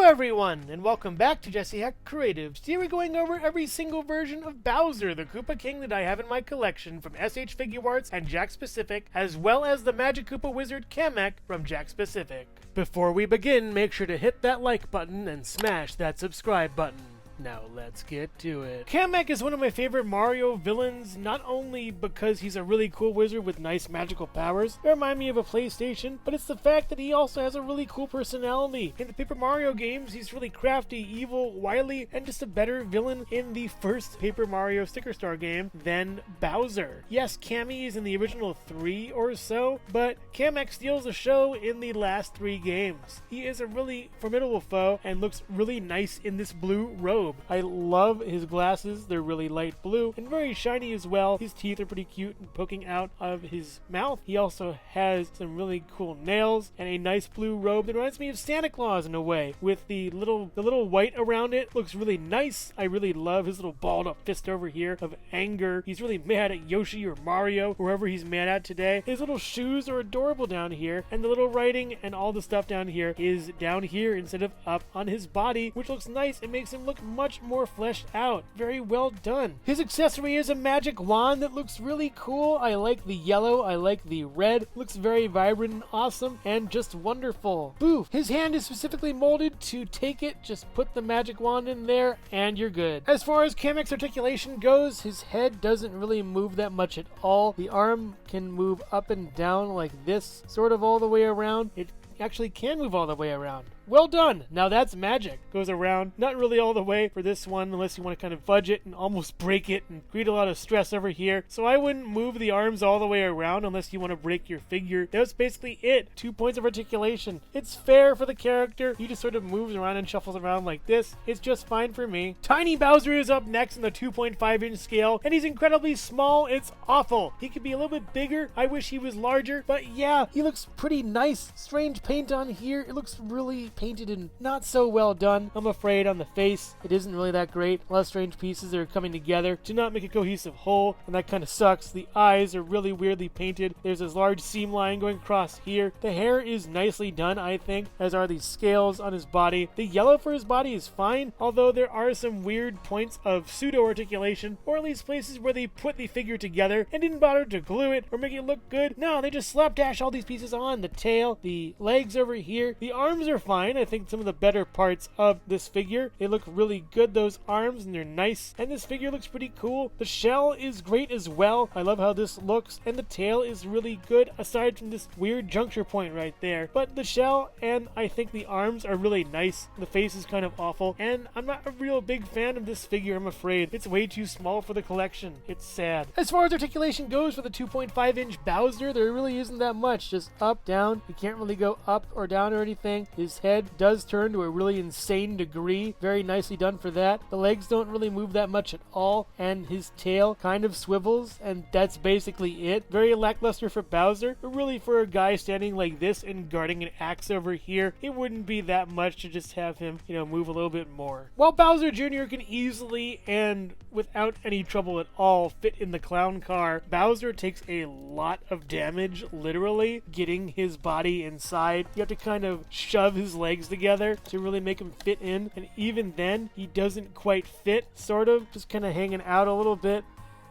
everyone, and welcome back to Jesse Hecht Creatives. Today we're going over every single version of Bowser, the Koopa King that I have in my collection from SH Figuarts and Jakks Pacific, as well as the Magikoopa Wizard Kamek from Jakks Pacific. Before we begin, make sure to hit that like button and smash that subscribe button. Now let's get to it. Kamek is one of my favorite Mario villains, not only because he's a really cool wizard with nice magical powers that remind me of a PlayStation, but it's the fact that he also has a really cool personality. In the Paper Mario games, he's really crafty, evil, wily, and just a better villain in the first Paper Mario Sticker Star game than Bowser. Yes, Kammy is in the original 3 or so, but Kamek steals the show in the last 3 games. He is a really formidable foe and looks really nice in this blue robe. I love his glasses. They're really light blue and very shiny as well. His teeth are pretty cute and poking out of his mouth. He also has some really cool nails and a nice blue robe that reminds me of Santa Claus in a way, with the little white around it. Looks really nice. I really love his little balled up fist over here of anger. He's really mad at Yoshi or Mario, whoever he's mad at today. His little shoes are adorable down here, and the little writing and all the stuff down here is down here instead of up on his body, which looks nice. It makes him look much more fleshed out. Very well done. His accessory is a magic wand that looks really cool. I like the yellow. I like the red. Looks very vibrant and awesome and just wonderful. Boo! His hand is specifically molded to take it. Just put the magic wand in there and you're good. As far as Kamek's articulation goes, his head doesn't really move that much at all. The arm can move up and down like this, sort of all the way around. It actually can move all the way around. Well done! Now that's magic. Goes around, not really all the way for this one unless you want to kind of fudge it and almost break it and create a lot of stress over here. So I wouldn't move the arms all the way around unless you want to break your figure. That's basically it. 2 points of articulation. It's fair for the character. He just sort of moves around and shuffles around like this. It's just fine for me. Tiny Bowser is up next in the 2.5 inch scale, and he's incredibly small. It's awful. He could be a little bit bigger. I wish he was larger, but yeah, he looks pretty nice. Strange paint on here. It looks really painted and not so well done. I'm afraid on the face, it isn't really that great. A lot of strange pieces that are coming together to not make a cohesive whole, and that kind of sucks. The eyes are really weirdly painted. There's this large seam line going across here. The hair is nicely done, I think, as are these scales on his body. The yellow for his body is fine, although there are some weird points of pseudo-articulation, or at least places where they put the figure together and didn't bother to glue it or make it look good. No, they just slapdash all these pieces on. The tail, the legs over here. The arms are fine. I think some of the better parts of this figure. They look really good, those arms, and they're nice. And this figure looks pretty cool. The shell is great as well. I love how this looks. And the tail is really good, aside from this weird juncture point right there. But the shell and I think the arms are really nice. The face is kind of awful. And I'm not a real big fan of this figure, I'm afraid. It's way too small for the collection. It's sad. As far as articulation goes for the 2.5 inch Bowser, there really isn't that much. Just up, down. You can't really go up or down or anything. His head does turn to a really insane degree. Very nicely done for that. The legs don't really move that much at all, and his tail kind of swivels, and that's basically it. Very lackluster for Bowser, but really for a guy standing like this and guarding an axe over here, it wouldn't be that much to just have him, move a little bit more. While Bowser Jr. can easily and without any trouble at all fit in the clown car, Bowser takes a lot of damage, literally, getting his body inside. You have to kind of shove his legs together to really make him fit in, and even then he doesn't quite fit, sort of, just kind of hanging out a little bit.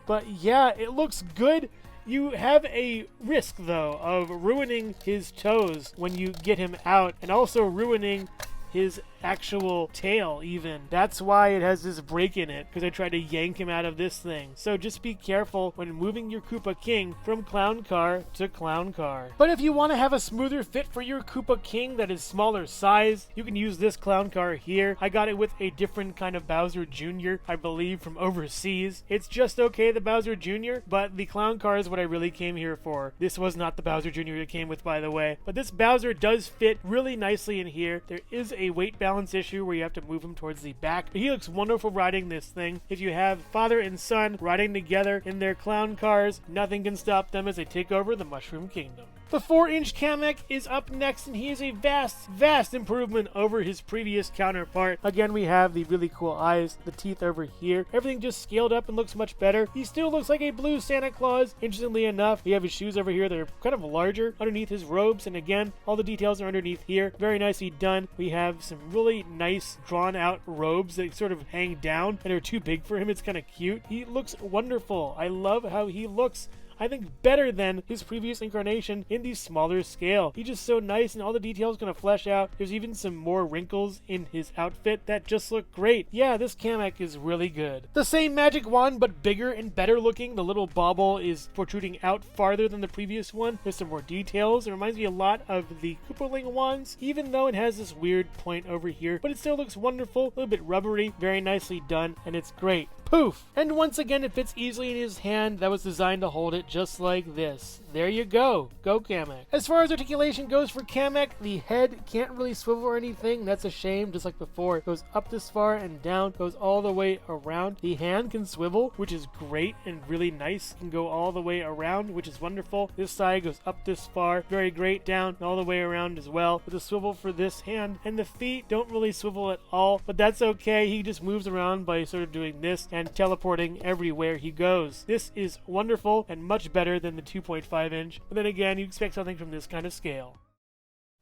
But yeah, it looks good. You have a risk though of ruining his toes when you get him out, and also ruining his actual tail even. That's why it has this break in it, because I tried to yank him out of this thing. So just be careful when moving your Koopa King from clown car to clown car. But if you want to have a smoother fit for your Koopa King that is smaller size, you can use this clown car here. I got it with a different kind of Bowser Jr., I believe, from overseas. It's just okay, the Bowser Jr., but the clown car is what I really came here for. This was not the Bowser Jr. it came with, by the way. But this Bowser does fit really nicely in here. There is a weight balance issue where you have to move him towards the back, but he looks wonderful riding this thing. If you have father and son riding together in their clown cars, nothing can stop them as they take over the Mushroom Kingdom. The 4-inch Kamek is up next, and he is a vast improvement over his previous counterpart. Again, we have the really cool eyes, the teeth over here. Everything just scaled up and looks much better. He still looks like a blue Santa Claus. Interestingly enough, we have his shoes over here. They're kind of larger underneath his robes, and again, all the details are underneath here. Very nicely done. We have some really nice drawn out robes that sort of hang down and are too big for him. It's kind of cute. He looks wonderful. I love how he looks. I think better than his previous incarnation in the smaller scale. He's just so nice, and all the details gonna flesh out. There's even some more wrinkles in his outfit that just look great. Yeah, this Kamek is really good. The same magic wand, but bigger and better looking. The little bauble is protruding out farther than the previous one. There's some more details. It reminds me a lot of the Koopaling wands, even though it has this weird point over here. But it still looks wonderful, a little bit rubbery, very nicely done, and it's great. Poof! And once again, it fits easily in his hand that was designed to hold it just like this. There you go. Go Kamek. As far as articulation goes for Kamek, the head can't really swivel or anything. That's a shame, just like before. It goes up this far and down, goes all the way around. The hand can swivel, which is great and really nice. It can go all the way around, which is wonderful. This side goes up this far, very great, down and all the way around as well. With a swivel for this hand, and the feet don't really swivel at all, but that's okay. He just moves around by sort of doing this and teleporting everywhere he goes. This is wonderful and much better than the 2.5 inch, but then again, you expect something from this kind of scale.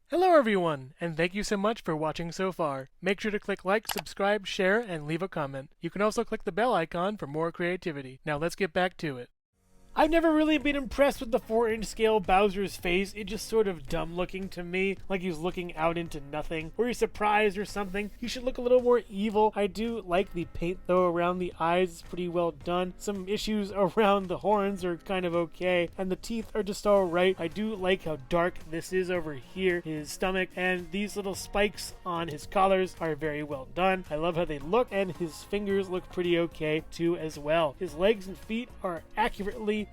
Hello everyone, and thank you so much for watching so far. Make sure to click like, subscribe, share, and leave a comment. You can also click the bell icon for more creativity. Now let's get back to it. I've never really been impressed with the 4-inch scale Bowser's face. It's just sort of dumb looking to me, like he's looking out into nothing, or he's surprised or something. He should look a little more evil. I do like the paint though around the eyes. It's pretty well done. Some issues around the horns are kind of okay, and the teeth are just alright. I do like how dark this is over here, his stomach, and these little spikes on his collars are very well done. I love how they look, and his fingers look pretty okay too as well. His legs and feet are aptly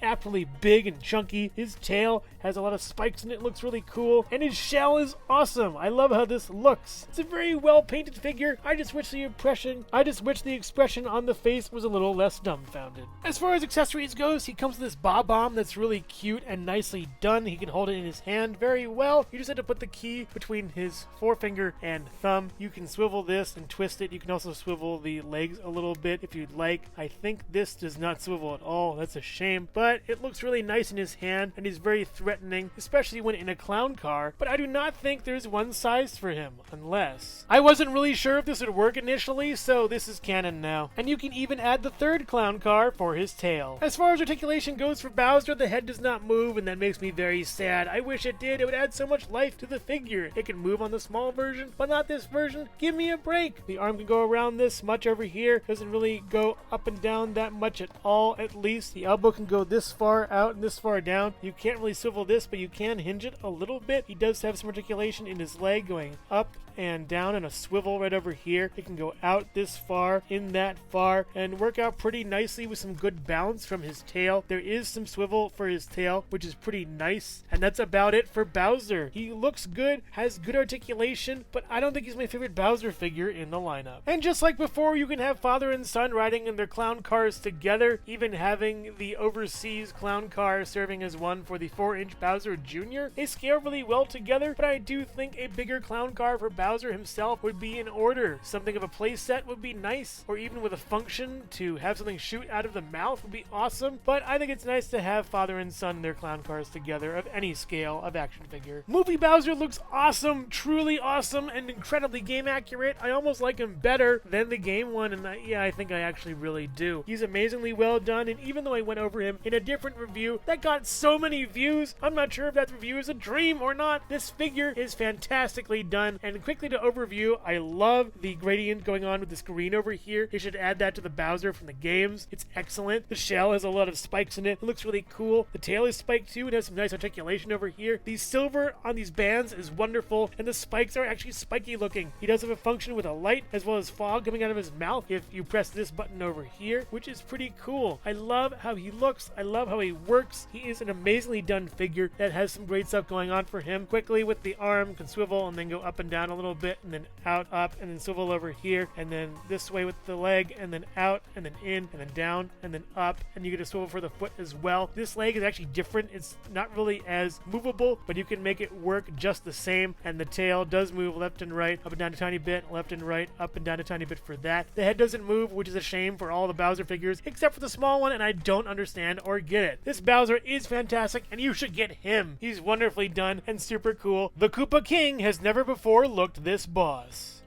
big and chunky. His tail has a lot of spikes in it, looks really cool, and his shell is awesome. I love how this looks. It's a very well painted figure. I just wish the expression on the face was a little less dumbfounded. As far as accessories goes, he comes with this bob-omb that's really cute and nicely done. He can hold it in his hand very well. You just have to put the key between his forefinger and thumb. You can swivel this and twist it. You can also swivel the legs a little bit if you'd like. I think this does not swivel at all. That's a shame, but it looks really nice in his hand, and he's very threatening, especially when in a clown car, but I do not think there's one size for him, unless... I wasn't really sure if this would work initially, so this is canon now. And you can even add the third clown car for his tail. As far as articulation goes for Bowser, the head does not move, and that makes me very sad. I wish it did. It would add so much life to the figure. It can move on the small version, but not this version. Give me a break. The arm can go around this much over here. Doesn't really go up and down that much at all, at least. The elbow can go this far out and this far down. You can't really swivel this, but you can hinge it a little bit. He does have some articulation in his leg going up and down, and a swivel right over here. It can go out this far, in that far, and work out pretty nicely with some good bounce from his tail. There is some swivel for his tail, which is pretty nice, and that's about it for Bowser. He looks good, has good articulation, but I don't think he's my favorite Bowser figure in the lineup. And just like before, you can have father and son riding in their clown cars together, even having the overseas clown car serving as one for the 4-inch Bowser Jr. They scale really well together, but I do think a bigger clown car for Bowser himself would be in order. Something of a play set would be nice, or even with a function to have something shoot out of the mouth would be awesome, but I think it's nice to have father and son in their clown cars together of any scale of action figure. Movie Bowser looks awesome, truly awesome, and incredibly game accurate. I almost like him better than the game one, and I think I actually really do. He's amazingly well done, and even though I went over him in a different review that got so many views, I'm not sure if that review is a dream or not. This figure is fantastically done, and quickly to overview, I love the gradient going on with this green over here. They should add that to the Bowser from the games. It's excellent. The shell has a lot of spikes in it. It looks really cool. The tail is spiked too. It has some nice articulation over here. The silver on these bands is wonderful, and the spikes are actually spiky looking. He does have a function with a light as well as fog coming out of his mouth if you press this button over here, which is pretty cool. I love how he looks. I love how he works. He is an amazingly done figure that has some great stuff going on for him. Quickly with the arm, can swivel and then go up and down a little little bit, and then out, up, and then swivel over here, and then this way with the leg, and then out, and then in, and then down, and then up, and you get a swivel for the foot as well. This leg is actually different. It's not really as movable, but you can make it work just the same, and the tail does move left and right, up and down a tiny bit, left and right, up and down a tiny bit for that. The head doesn't move, which is a shame for all the Bowser figures, except for the small one, and I don't understand or get it. This Bowser is fantastic, and you should get him. He's wonderfully done and super cool. The Koopa King has never before looked this boss.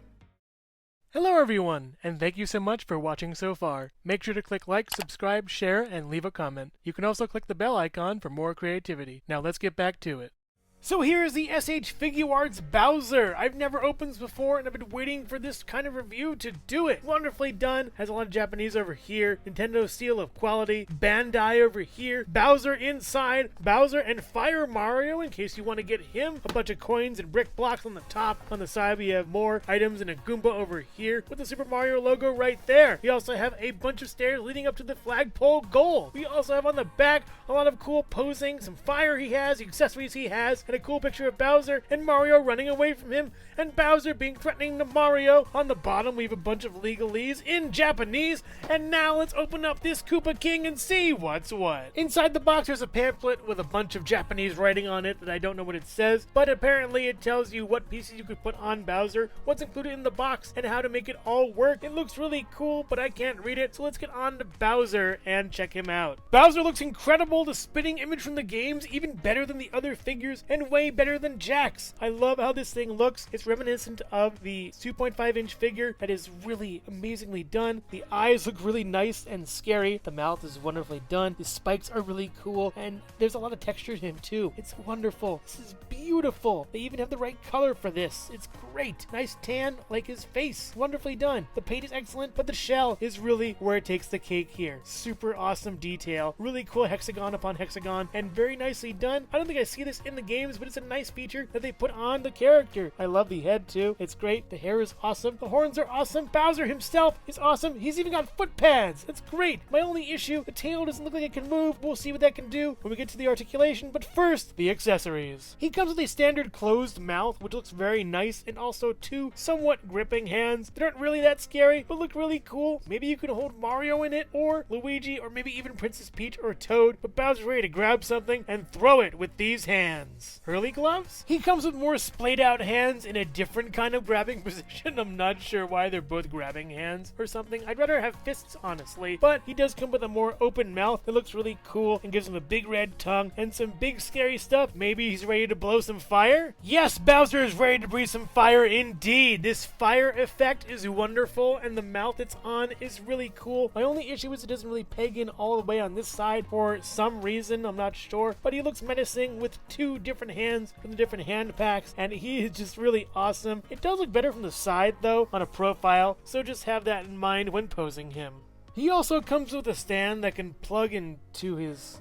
Hello everyone, and thank you so much for watching so far. Make sure to click like, subscribe, share, and leave a comment. You can also click the bell icon for more creativity. Now let's get back to it. So here is the SH Figuarts Bowser. I've never opened this before, and I've been waiting for this kind of review to do it. Wonderfully done. Has a lot of Japanese over here. Nintendo seal of quality. Bandai over here. Bowser inside. Bowser and Fire Mario in case you want to get him. A bunch of coins and brick blocks on the top. On the side we have more items and a Goomba over here with the Super Mario logo right there. We also have a bunch of stairs leading up to the flagpole goal. We also have on the back a lot of cool posing, some fire he has, the accessories he has, and a cool picture of Bowser and Mario running away from him, and Bowser being threatening to Mario. On the bottom we have a bunch of legalese in Japanese, and now let's open up this Koopa King and see what's what. Inside the box there's a pamphlet with a bunch of Japanese writing on it that I don't know what it says, but apparently it tells you what pieces you could put on Bowser, what's included in the box, and how to make it all work. It looks really cool, but I can't read it, so let's get on to Bowser and check him out. Bowser looks incredible. The spitting image from the game's even better than the other figures, and way better than Jakks. I love how this thing looks. It's reminiscent of the 2.5-inch figure that is really amazingly done. The eyes look really nice and scary. The mouth is wonderfully done. The spikes are really cool, and there's a lot of texture to him too. It's wonderful. This is beautiful. They even have the right color for this. It's great. Nice tan like his face. Wonderfully done. The paint is excellent, but the shell is really where it takes the cake here. Super awesome detail. Really cool hexagon upon hexagon, and very nicely done. I don't think I see this in the games, but it's a nice feature that they put on the character. I love the head too. It's great. The hair is awesome. The horns are awesome. Bowser himself is awesome. He's even got foot pads. That's great. My only issue, the tail doesn't look like it can move. We'll see what that can do when we get to the articulation, but first, the accessories. He comes with a standard closed mouth, which looks very nice, and also two somewhat gripping hands that aren't really that scary, but look really cool. Maybe you could hold Mario in it, or Luigi, or maybe even Princess Peach or Toad, but Bowser's ready to grab something and throw it with these hands. Hurley gloves? He comes with more splayed out hands in a different kind of grabbing position. I'm not sure why they're both grabbing hands or something. I'd rather have fists, honestly, but he does come with a more open mouth that looks really cool and gives him a big red tongue and some big scary stuff. Maybe he's ready to blow some fire? Yes, Bowser is ready to breathe some fire indeed. This fire effect is wonderful, and the mouth it's on is really cool. My only issue is it doesn't really peg in all the way on this side for some reason. I'm not sure, but he looks menacing with two different hands from the different hand packs, and he is just really awesome. It does look better from the side though on a profile, so just have that in mind when posing him. He also comes with a stand that can plug into his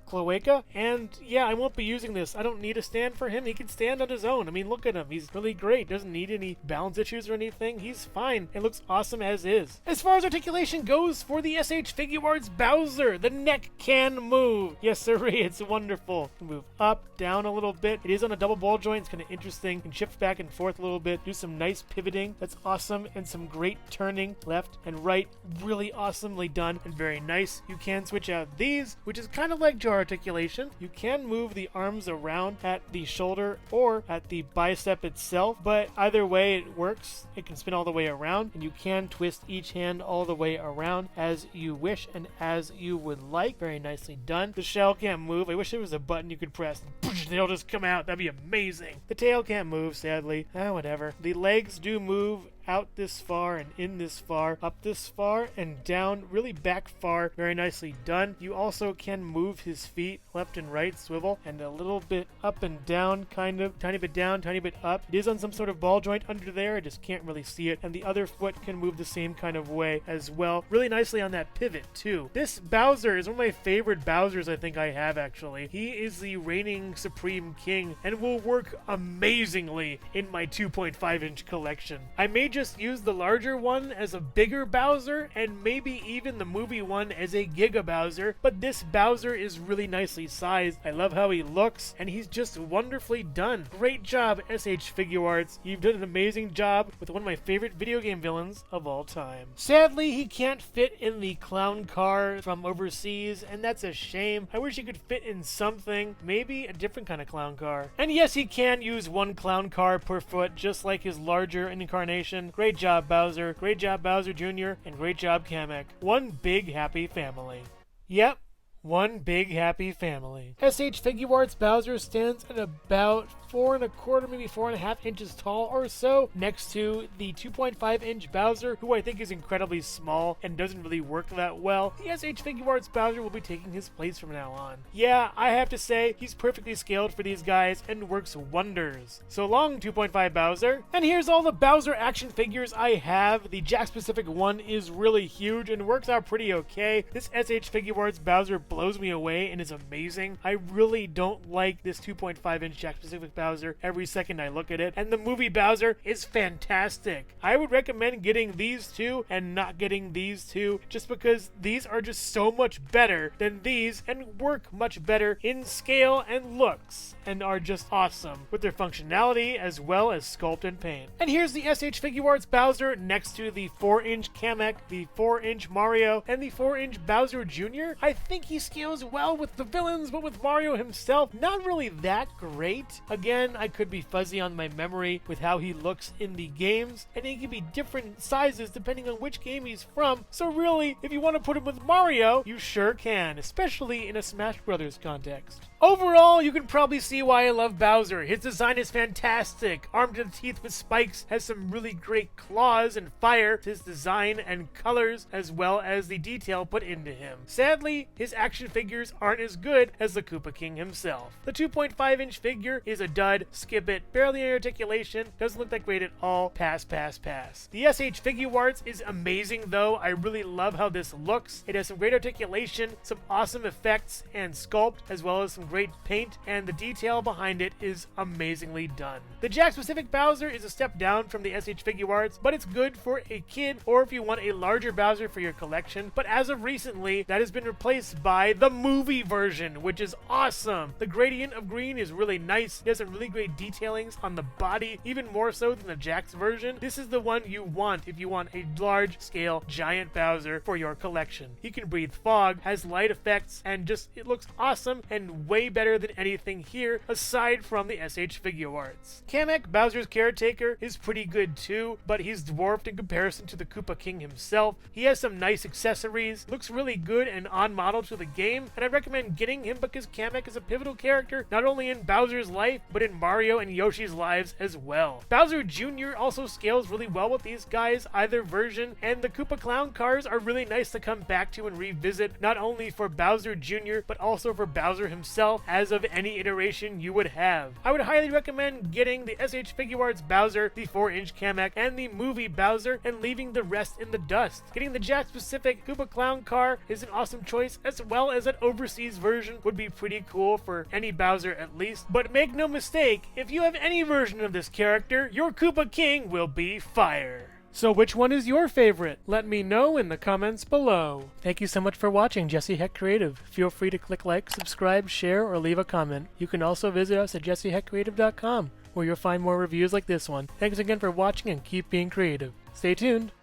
cloaca, and yeah, I won't be using this. I don't need a stand for him. He can stand on his own. I mean, look at him. He's really great. Doesn't need any balance issues or anything. He's fine. It looks awesome as is. As far as articulation goes, for the SH Figuarts Bowser, the neck can move. Yes, sirree, it's wonderful. It can move up, down a little bit. It is on a double ball joint. It's kind of interesting. Can shift back and forth a little bit. Do some nice pivoting. That's awesome. And some great turning left and right. Really awesomely done and very nice. You can switch out these, which is kind of like jaw articulation. You can move the arms around at the shoulder or at the bicep itself, but either way it works. It can spin all the way around, and you can twist each hand all the way around as you wish and as you would like. Very nicely done. The shell can't move. I wish there was a button you could press and they'll just come out. That'd be amazing. The tail can't move, sadly. Whatever. The legs do move out this far and in this far, up this far and down, really back far. Very nicely done. You also can move his feet left and right, swivel, and a little bit up and down, kind of. Tiny bit down, tiny bit up. It is on some sort of ball joint under there. I just can't really see it. And the other foot can move the same kind of way as well. Really nicely on that pivot too. This Bowser is one of my favorite Bowsers I think I have, actually. He is the reigning supreme king and will work amazingly in my 2.5-inch collection. I may just use the larger one as a bigger Bowser, and maybe even the movie one as a Giga Bowser, but this Bowser is really nicely sized. I love how he looks, and he's just wonderfully done. Great job, SH Figuarts. You've done an amazing job with one of my favorite video game villains of all time. Sadly, he can't fit in the clown car from overseas, and that's a shame. I wish he could fit in something, maybe a different kind of clown car. And yes, he can use one clown car per foot, just like his larger incarnation. Great job, Bowser. Great job, Bowser Jr., and great job, Kamek. One big happy family. Yep. One big happy family. SH Figuarts Bowser stands at about 4 1/4, maybe 4.5 inches tall or so, next to the 2.5-inch Bowser, who I think is incredibly small and doesn't really work that well. The SH Figuarts Bowser will be taking his place from now on. Yeah, I have to say, he's perfectly scaled for these guys and works wonders. So long, 2.5 Bowser. And here's all the Bowser action figures I have. The Jakks specific one is really huge and works out pretty okay. This SH Figuarts Bowser blows me away and is amazing. I really don't like this 2.5-inch Jakks specific Bowser every second I look at it, and the movie Bowser is fantastic. I would recommend getting these two and not getting these two, just because these are just so much better than these and work much better in scale and looks, and are just awesome with their functionality as well as sculpt and paint. And here's the SH Figuarts Bowser next to the 4-inch Kamek, the 4-inch Mario, and the 4-inch Bowser Jr. I think he scales well with the villains, but with Mario himself, not really that great. Again, I could be fuzzy on my memory with how he looks in the games, and he can be different sizes depending on which game he's from. So really, if you want to put him with Mario, you sure can, especially in a Smash Brothers context. Overall, you can probably see why I love Bowser. His design is fantastic. Armed to the teeth with spikes, has some really great claws and fire. His design and colors, as well as the detail put into him. Sadly, his action figures aren't as good as the Koopa King himself. The 2.5-inch figure is a dud. Skip it. Barely any articulation. Doesn't look that great at all. Pass, pass, pass. The SH Figuarts is amazing though. I really love how this looks. It has some great articulation, some awesome effects and sculpt, as well as some great paint, and the detail behind it is amazingly done. The Jakks specific Bowser is a step down from the SH Figuarts, but it's good for a kid or if you want a larger Bowser for your collection. But as of recently, that has been replaced by the movie version, which is awesome. The gradient of green is really nice. It has some really great detailings on the body, even more so than the Jakks version. This is the one you want if you want a large scale giant Bowser for your collection. He can breathe fog, has light effects, and just it looks awesome and way better than anything here aside from the SH Figuarts. Kamek, Bowser's caretaker, is pretty good too, but he's dwarfed in comparison to the Koopa King himself. He has some nice accessories, looks really good and on model to the game, and I recommend getting him because Kamek is a pivotal character not only in Bowser's life, but in Mario and Yoshi's lives as well. Bowser Jr. also scales really well with these guys, either version, and the Koopa Clown Cars are really nice to come back to and revisit, not only for Bowser Jr., but also for Bowser himself, as of any iteration you would have. I would highly recommend getting the SH Figuarts Bowser, the 4-inch Kamek, and the movie Bowser, and leaving the rest in the dust. Getting the Jakks specific Koopa Clown Car is an awesome choice, as well as an overseas version would be pretty cool for any Bowser at least. But make no mistake, if you have any version of this character, your Koopa King will be fire. So which one is your favorite? Let me know in the comments below. Thank you so much for watching Jesse Hecht Creative. Feel free to click like, subscribe, share, or leave a comment. You can also visit us at jessehechtcreative.com, where you'll find more reviews like this one. Thanks again for watching and keep being creative. Stay tuned.